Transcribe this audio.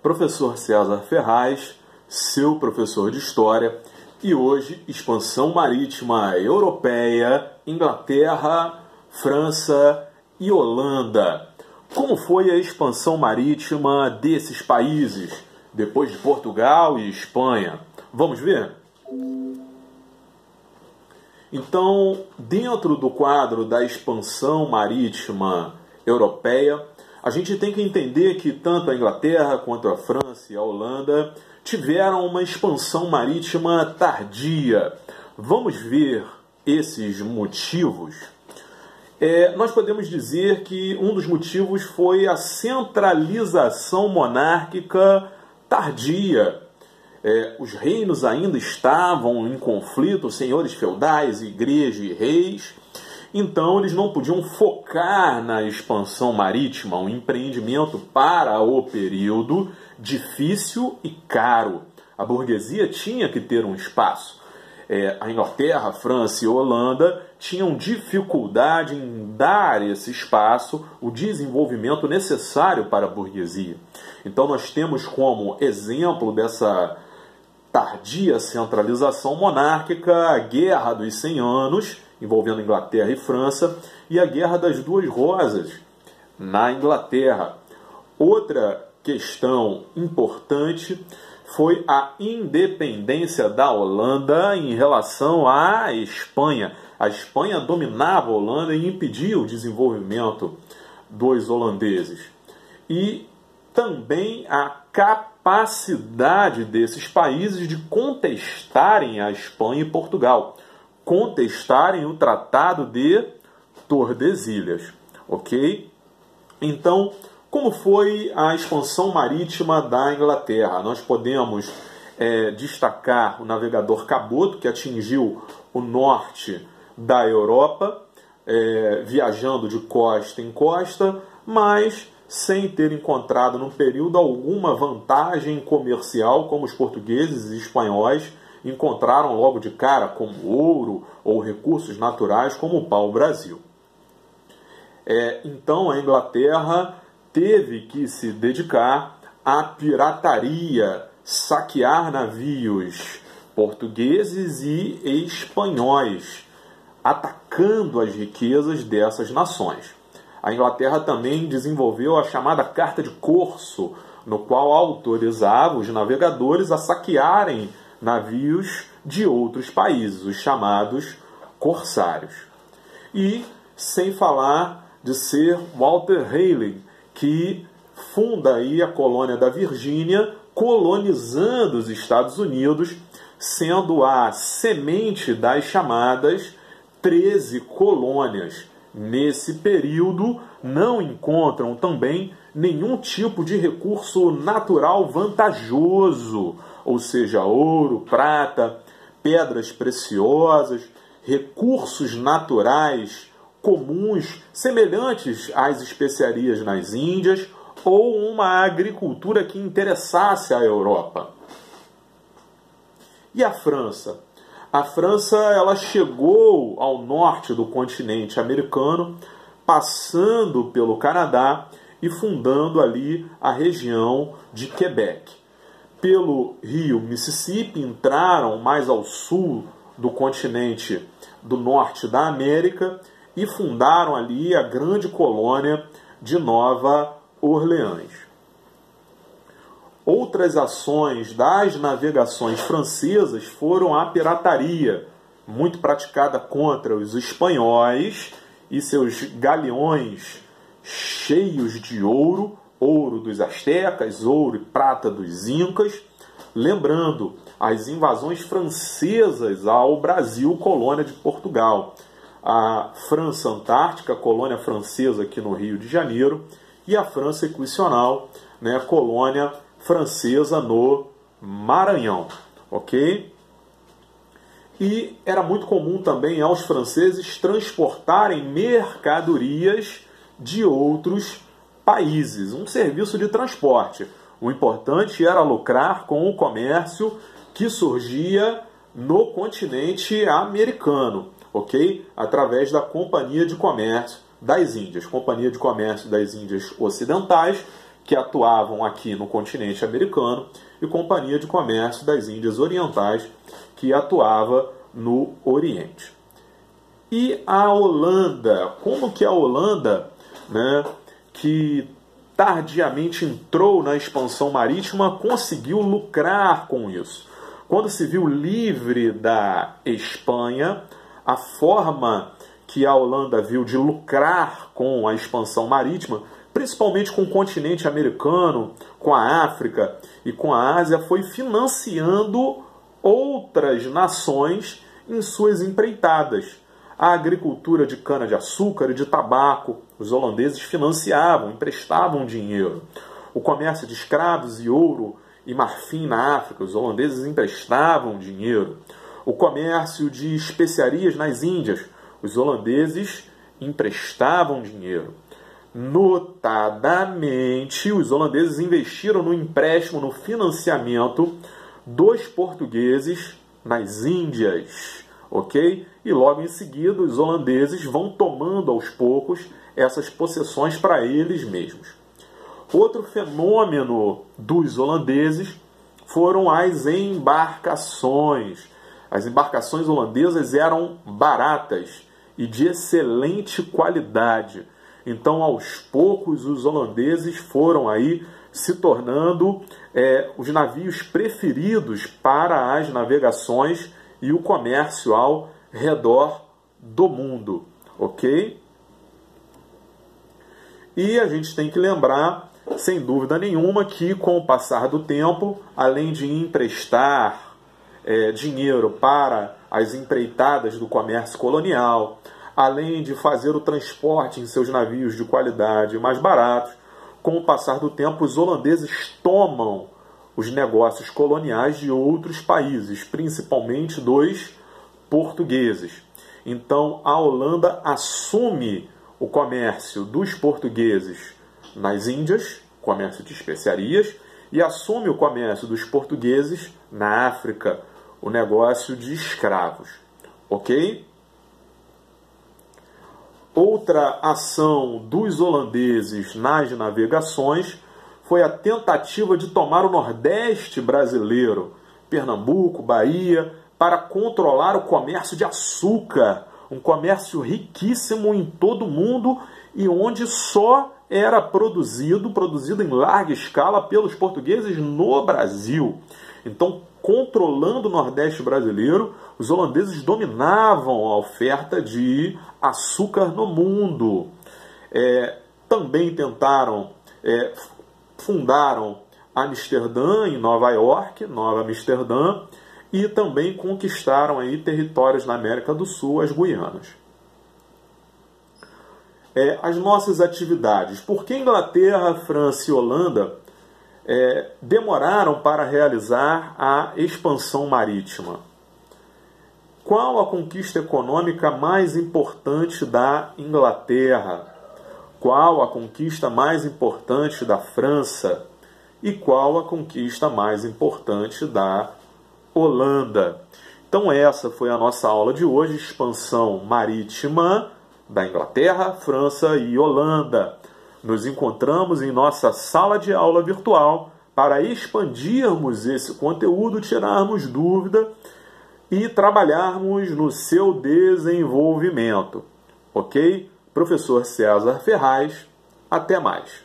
Professor César Ferraz, seu professor de História, e hoje expansão marítima europeia, Inglaterra, França e Holanda. Como foi a expansão marítima desses países, depois de Portugal e Espanha? Vamos ver? Então, dentro do quadro da expansão marítima europeia, a gente tem que entender que tanto a Inglaterra quanto a França e a Holanda tiveram uma expansão marítima tardia. Vamos ver esses motivos? Nós podemos dizer que um dos motivos foi a centralização monárquica tardia. Os reinos ainda estavam em conflito, senhores feudais, igreja e reis. Então, eles não podiam focar na expansão marítima, um empreendimento para o período difícil e caro. A burguesia tinha que ter um espaço. A Inglaterra, a França e a Holanda tinham dificuldade em dar esse espaço, o desenvolvimento necessário para a burguesia. Então, nós temos como exemplo dessa tardia centralização monárquica a Guerra dos 100 Anos, envolvendo Inglaterra e França, e a Guerra das Duas Rosas, na Inglaterra. Outra questão importante foi a independência da Holanda em relação à Espanha. A Espanha dominava a Holanda e impedia o desenvolvimento dos holandeses. E também a capacidade desses países de contestarem a Espanha e Portugal, contestarem o Tratado de Tordesilhas, ok? Então, como foi a expansão marítima da Inglaterra? Nós podemos destacar o navegador Caboto, que atingiu o norte da Europa, viajando de costa em costa, mas sem ter encontrado no período alguma vantagem comercial, como os portugueses e espanhóis encontraram logo de cara, como ouro ou recursos naturais como o pau-brasil. Então a Inglaterra teve que se dedicar à pirataria, saquear navios portugueses e espanhóis, atacando as riquezas dessas nações. A Inglaterra também desenvolveu a chamada Carta de Corso, no qual autorizava os navegadores a saquearem navios de outros países, os chamados corsários. E sem falar de Sir Walter Raleigh, que funda aí a colônia da Virgínia, colonizando os Estados Unidos, sendo a semente das chamadas 13 colônias. Nesse período, não encontram também nenhum tipo de recurso natural vantajoso, ou seja, ouro, prata, pedras preciosas, recursos naturais comuns, semelhantes às especiarias nas Índias, ou uma agricultura que interessasse a Europa. E a França? A França ela chegou ao norte do continente americano, passando pelo Canadá e fundando ali a região de Quebec. Pelo rio Mississippi, entraram mais ao sul do continente do norte da América e fundaram ali a grande colônia de Nova Orleans. Outras ações das navegações francesas foram a pirataria, muito praticada contra os espanhóis e seus galeões cheios de ouro, ouro dos astecas, ouro e prata dos incas, lembrando as invasões francesas ao Brasil, colônia de Portugal, a França Antártica, colônia francesa aqui no Rio de Janeiro, e a França Equatorial, colônia francesa no Maranhão, ok? E era muito comum também aos franceses transportarem mercadorias de outros países, um serviço de transporte. O importante era lucrar com o comércio que surgia no continente americano, ok? Através da Companhia de Comércio das Índias, Companhia de Comércio das Índias Ocidentais, que atuavam aqui no continente americano, e Companhia de Comércio das Índias Orientais, que atuava no Oriente. E a Holanda, como que a Holanda, né, que tardiamente entrou na expansão marítima, conseguiu lucrar com isso? Quando se viu livre da Espanha, a forma que a Holanda viu de lucrar com a expansão marítima, principalmente com o continente americano, com a África e com a Ásia, foi financiando outras nações em suas empreitadas. A agricultura de cana-de-açúcar e de tabaco, os holandeses financiavam, emprestavam dinheiro. O comércio de escravos e ouro e marfim na África, os holandeses emprestavam dinheiro. O comércio de especiarias nas Índias, os holandeses emprestavam dinheiro. Notadamente, os holandeses investiram no empréstimo, no financiamento dos portugueses nas Índias, ok? E logo em seguida os holandeses vão tomando aos poucos essas possessões para eles mesmos. Outro fenômeno dos holandeses foram as embarcações. As embarcações holandesas eram baratas e de excelente qualidade. Então, aos poucos, os holandeses foram aí se tornando os navios preferidos para as navegações e o comércio ao redor do mundo, ok? E a gente tem que lembrar, sem dúvida nenhuma, que com o passar do tempo, além de emprestar dinheiro para as empreitadas do comércio colonial, além de fazer o transporte em seus navios de qualidade mais baratos, com o passar do tempo, os holandeses tomam os negócios coloniais de outros países, principalmente dos portugueses. Então, a Holanda assume o comércio dos portugueses nas Índias, comércio de especiarias, e assume o comércio dos portugueses na África, o negócio de escravos. Ok? Outra ação dos holandeses nas navegações foi a tentativa de tomar o Nordeste brasileiro, Pernambuco, Bahia, para controlar o comércio de açúcar, um comércio riquíssimo em todo o mundo e onde só era produzido em larga escala pelos portugueses no Brasil. Então, controlando o Nordeste brasileiro, os holandeses dominavam a oferta de açúcar no mundo. Também fundaram Amsterdã, em Nova York, Nova Amsterdã, e também conquistaram aí territórios na América do Sul, as Guianas. As nossas atividades. Por que Inglaterra, França e Holanda demoraram para realizar a expansão marítima? Qual a conquista econômica mais importante da Inglaterra? Qual a conquista mais importante da França? E qual a conquista mais importante da Holanda? Então essa foi a nossa aula de hoje, expansão marítima da Inglaterra, França e Holanda. Nos encontramos em nossa sala de aula virtual para expandirmos esse conteúdo, tirarmos dúvida e trabalharmos no seu desenvolvimento. Ok? Professor César Ferraz, até mais.